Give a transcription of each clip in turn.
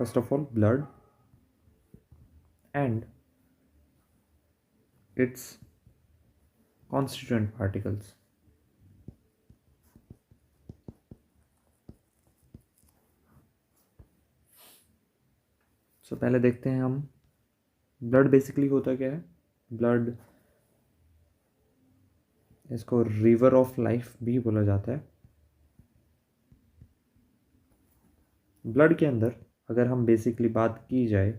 First of all blood and its constituent particles. पहले देखते हैं हम ब्लड बेसिकली होता क्या है। ब्लड, इसको रिवर ऑफ लाइफ भी बोला जाता है। ब्लड के अंदर अगर हम बेसिकली बात की जाए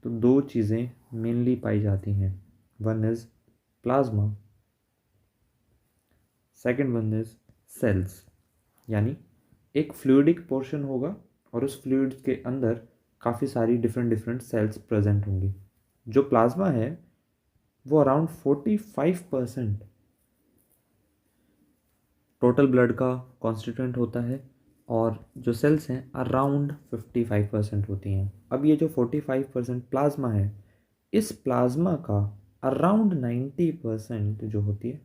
तो दो चीज़ें मेनली पाई जाती हैं। One is plasma, second one is cells. यानी एक फ्लूइडिक पोर्शन होगा और उस फ्लूइड के अंदर काफ़ी सारी डिफरेंट सेल्स प्रेजेंट होंगी। जो प्लाज्मा है वो अराउंड 45% टोटल ब्लड का कॉन्स्टिट्यूएंट होता है और जो सेल्स हैं अराउंड 55% होती हैं। अब ये जो 45% प्लाज्मा है, इस प्लाज्मा का अराउंड 90% जो होती है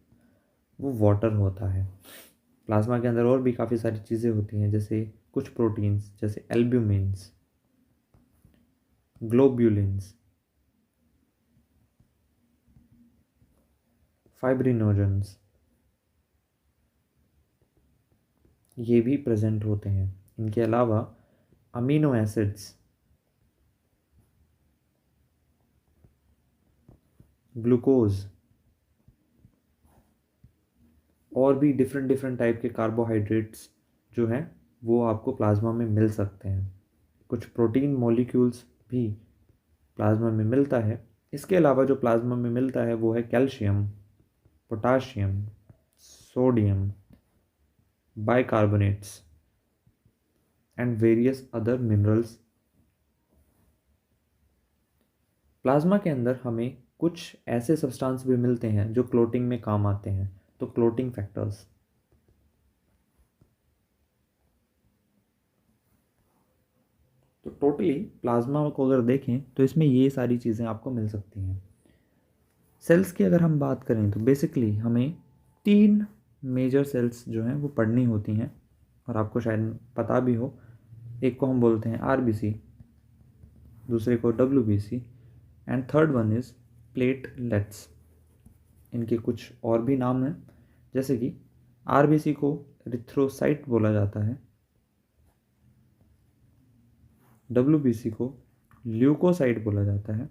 वो वाटर होता है। प्लाज्मा के अंदर और भी काफ़ी सारी चीज़ें होती हैं, जैसे कुछ प्रोटीन्स जैसे एल्ब्यूमिन्स, ग्लोब्यूलिन्स, फाइब्रिनोजेंस, ये भी प्रेजेंट होते हैं। इनके अलावा अमीनो एसिड्स, ग्लूकोज और भी डिफरेंट टाइप के कार्बोहाइड्रेट्स जो हैं वो आपको प्लाज्मा में मिल सकते हैं। कुछ प्रोटीन मॉलिक्यूल्स भी प्लाज्मा में मिलता है। इसके अलावा जो प्लाज्मा में मिलता है वो है calcium, potassium, sodium, bicarbonates and various other minerals. Plasma के अंदर हमें कुछ ऐसे सब्सटेंस भी मिलते हैं जो क्लोटिंग में काम आते हैं, तो क्लोटिंग फैक्टर्स। तो टोटली प्लाज्मा को अगर देखें तो इसमें ये सारी चीज़ें आपको मिल सकती हैं। सेल्स की अगर हम बात करें तो बेसिकली हमें 3 मेजर सेल्स जो हैं वो पढ़नी होती हैं और आपको शायद पता भी हो। एक को हम बोलते हैं आरबीसी, दूसरे को WBC and third one is platelets. इनके कुछ और भी नाम हैं, जैसे कि आरबीसी को एरिथ्रोसाइट बोला जाता है, डब्ल्यूबीसी को ल्यूकोसाइट बोला जाता है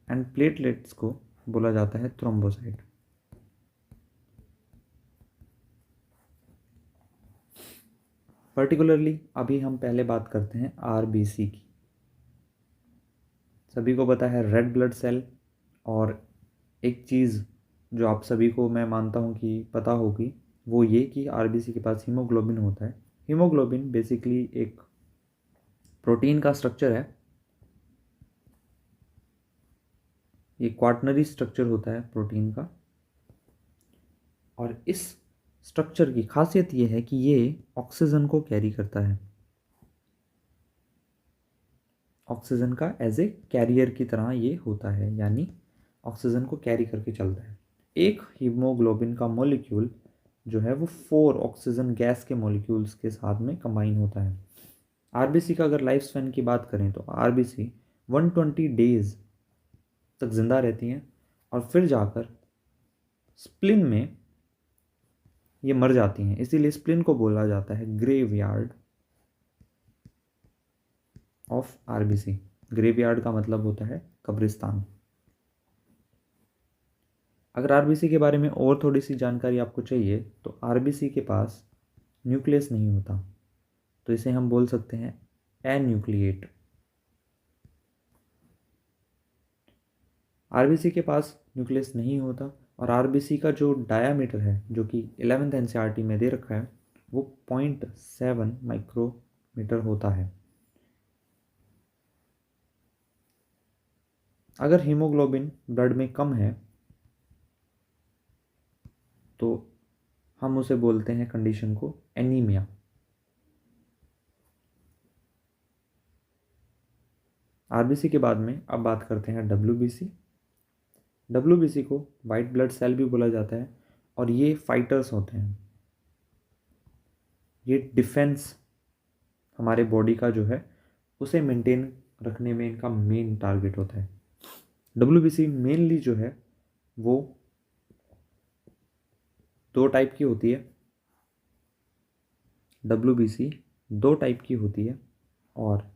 एंड प्लेटलेट्स को बोला जाता है थ्रोम्बोसाइट। पर्टिकुलरली अभी हम पहले बात करते हैं आरबीसी की। सभी को पता है रेड ब्लड सेल, और एक चीज़ जो आप सभी को मैं मानता हूँ कि पता होगी वो ये कि आरबीसी के पास हीमोग्लोबिन होता है। हीमोग्लोबिन बेसिकली एक प्रोटीन का स्ट्रक्चर है। ये क्वाटर्नरी स्ट्रक्चर होता है प्रोटीन का, और इस स्ट्रक्चर की खासियत ये है कि ये ऑक्सीजन को कैरी करता है। ऑक्सीजन का एज ए कैरियर की तरह ये होता है, यानी ऑक्सीजन को कैरी करके चलता है। एक हीमोग्लोबिन का मॉलिक्यूल जो है वो 4 ऑक्सीजन गैस के मॉलिक्यूल्स के साथ में कंबाइन होता है। आरबीसी का अगर लाइफ स्पैन की बात करें तो आरबीसी 120 डेज तक जिंदा रहती हैं और फिर जाकर स्प्लिन में ये मर जाती हैं। इसीलिए स्प्लिन को बोला जाता है ग्रेवयार्ड ऑफ आरबीसी। ग्रेवयार्ड का मतलब होता है कब्रिस्तान। अगर आरबीसी के बारे में और थोड़ी सी जानकारी आपको चाहिए तो आरबीसी के पास न्यूक्लियस नहीं होता, तो इसे हम बोल सकते हैं एन्यूक्लिएट। आरबीसी के पास न्यूक्लियस नहीं होता और आरबीसी का जो डायामीटर है, जो कि 11th एनसीईआरटी में दे रखा है, वो 0.7 माइक्रोमीटर होता है। अगर हीमोग्लोबिन ब्लड में कम है तो हम उसे बोलते हैं कंडीशन को एनीमिया। आरबीसी के बाद में अब बात करते हैं डब्ल्यूबीसी। डब्ल्यूबीसी को वाइट ब्लड सेल भी बोला जाता है और ये फाइटर्स होते हैं। ये डिफेंस हमारे बॉडी का जो है उसे मेंटेन रखने में इनका मेन टारगेट होता है। डब्ल्यूबीसी मेनली जो है वो दो टाइप की होती है। डब्ल्यूबीसी दो टाइप की होती है और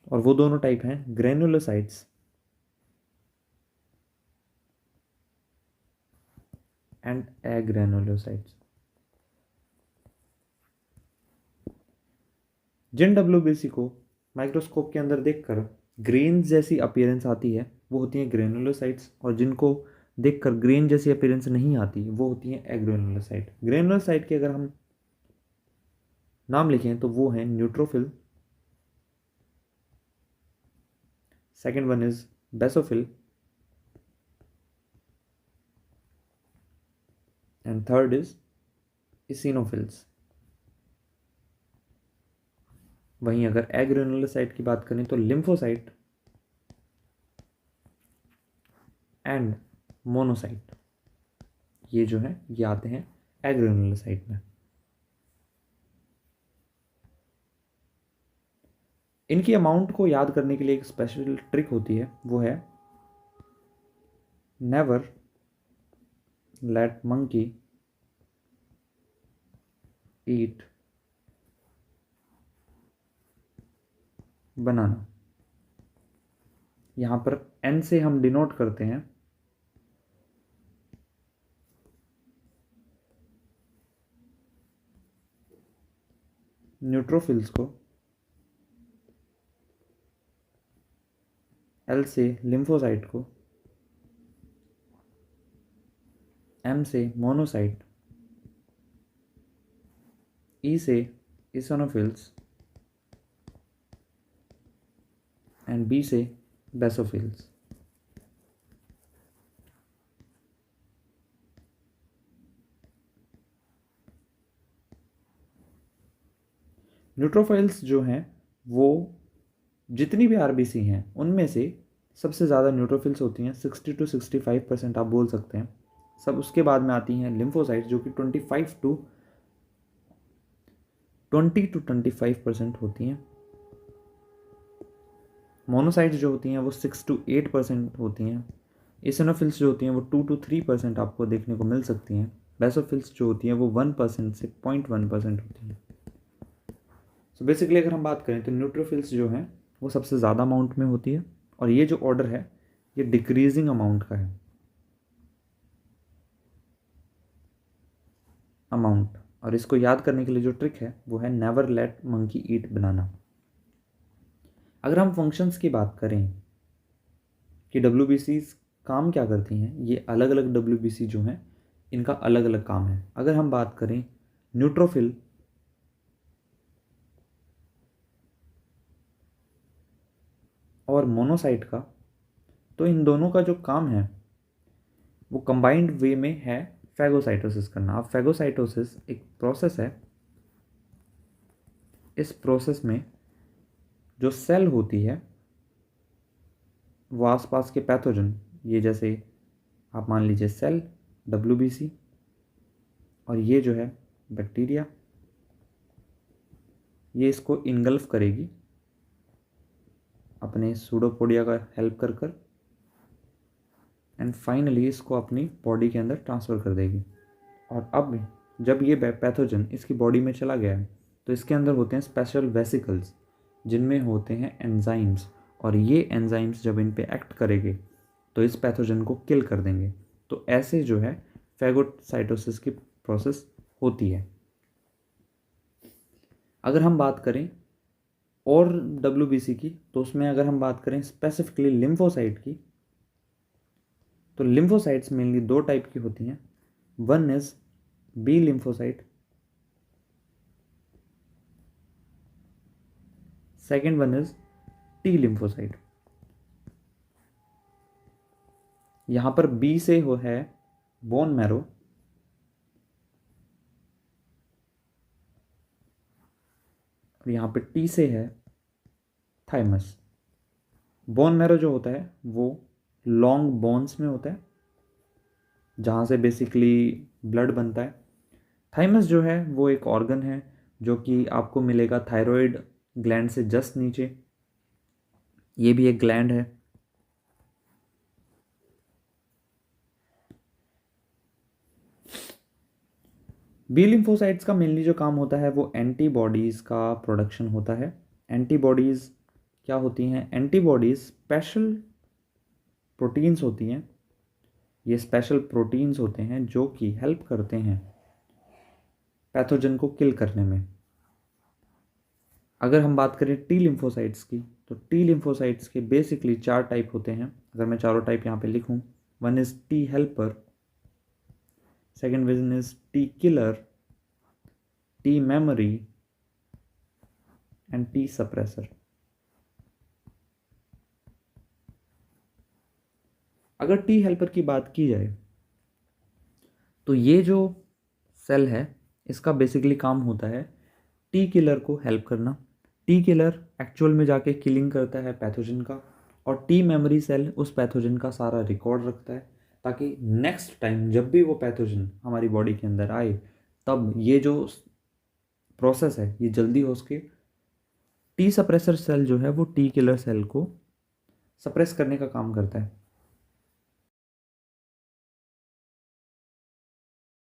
वो दोनों टाइप हैं ग्रेनुलोसाइट्स एंड एग्रेनुलोसाइट्स। जिन डब्ल्यूबीसी को माइक्रोस्कोप के अंदर देखकर ग्रेन जैसी अपीयरेंस आती है वो होती हैं ग्रेनुलोसाइट्स, और जिनको देखकर ग्रेन जैसी अपीयरेंस नहीं आती वो होती हैं एग्रेनुलोसाइट। ग्रेनुलोसाइट के अगर हम नाम लिखें तो वो हैं neutrophil, second one is basophil, and third is इसिनोफिल्स। वहीं अगर एग्रेनुलोसाइट की बात करें तो लिम्फोसाइट एंड मोनोसाइट, ये जो है ये आते हैं एग्रेनुलोसाइट में। इनकी अमाउंट को याद करने के लिए एक स्पेशल ट्रिक होती है, वो है नेवर लेट मंकी ईट बनाना। यहां पर एन से हम डिनोट करते हैं न्यूट्रोफिल्स को, एल से लिम्फोसाइट को, एम से मोनोसाइट, ई से इसोनोफिल्स एंड बी से बेसोफिल्स। न्यूट्रोफिल्स जो हैं वो जितनी भी आरबीसी हैं उनमें से सबसे ज़्यादा न्यूट्रोफिल्स होती हैं, 60 to 65% आप बोल सकते हैं। सब उसके बाद में आती हैं लिम्फोसाइट्स जो कि 20 to 25% होती हैं। मोनोसाइट्स जो होती हैं वो 6 to 8% होती हैं। इसिनोफिल्स जो होती हैं वो 2 to 3% आपको देखने को मिल सकती हैं। बेसोफिल्स जो होती हैं वो 1% से 0.1% होती हैं। सो बेसिकली अगर हम बात करें तो न्यूट्रोफिल्स जो हैं वो सबसे ज़्यादा अमाउंट में होती है, और ये जो ऑर्डर है ये डिक्रीजिंग अमाउंट का है। अमाउंट, और इसको याद करने के लिए जो ट्रिक है वो है नेवर लेट मंकी ईट बनाना। अगर हम फंक्शंस की बात करें कि डब्ल्यूबीसी काम क्या करती हैं, ये अलग अलग डब्ल्यूबीसी जो हैं इनका अलग अलग काम है। अगर हम बात करें न्यूट्रोफिल और मोनोसाइट का, तो इन दोनों का जो काम है वो कंबाइंड वे में है फैगोसाइटोसिस करना। अब फैगोसाइटोसिस एक प्रोसेस है, इस प्रोसेस में जो सेल होती है वो आसपास के पैथोजन, ये जैसे आप मान लीजिए सेल डब्ल्यूबीसी, और ये जो है बैक्टीरिया, ये इसको इनगल्फ करेगी अपने सूडोपोडिया का हेल्प कर कर, एंड फाइनली इसको अपनी बॉडी के अंदर ट्रांसफ़र कर देगी। और अब जब ये पैथोजन इसकी बॉडी में चला गया है तो इसके अंदर होते हैं स्पेशल वेसिकल्स जिनमें होते हैं एंजाइम्स, और ये एंजाइम्स जब इन पे एक्ट करेंगे तो इस पैथोजन को किल कर देंगे। तो ऐसे जो है फैगोसाइटोसिस की प्रोसेस होती है। अगर हम बात करें और डब्ल्यूबीसी की, तो उसमें अगर हम बात करें स्पेसिफिकली लिम्फोसाइट की, तो लिम्फोसाइट्स मेनली दो टाइप की होती हैं। One is B lymphocyte, second one is T lymphocyte. यहां पर बी से हो है बोन मैरो, और यहां पे टी से है थाइमस। बोन मैरो जो होता है वो लॉन्ग बोन्स में होता है, जहाँ से बेसिकली ब्लड बनता है। थाइमस जो है वो एक ऑर्गन है जो कि आपको मिलेगा थायराइड ग्लैंड से जस्ट नीचे। ये भी एक ग्लैंड है। बी लिम्फोसाइट्स का मेनली जो काम होता है वो एंटीबॉडीज़ का प्रोडक्शन होता है। एंटीबॉडीज़ क्या होती हैं? एंटीबॉडीज़ स्पेशल प्रोटीन्स होती हैं। ये स्पेशल प्रोटीन्स होते हैं जो कि हेल्प करते हैं पैथोजन को किल करने में। अगर हम बात करें टी लिम्फोसाइट्स की, तो टी लिम्फोसाइट्स के बेसिकली 4 टाइप होते हैं। अगर मैं चारों टाइप यहाँ पे लिखूँ, one is T helper, second one is T killer, T memory and T suppressor. अगर टी हेल्पर की बात की जाए तो ये जो सेल है इसका बेसिकली काम होता है टी किलर को हेल्प करना। टी किलर एक्चुअल में जाके किलिंग करता है पैथोजन का, और टी मेमोरी सेल उस पैथोजन का सारा रिकॉर्ड रखता है, ताकि नेक्स्ट टाइम जब भी वो पैथोजन हमारी बॉडी के अंदर आए तब ये जो प्रोसेस है ये जल्दी हो सके। टी सप्रेसर सेल जो है वो टी किलर सेल को सप्रेस करने का काम करता है।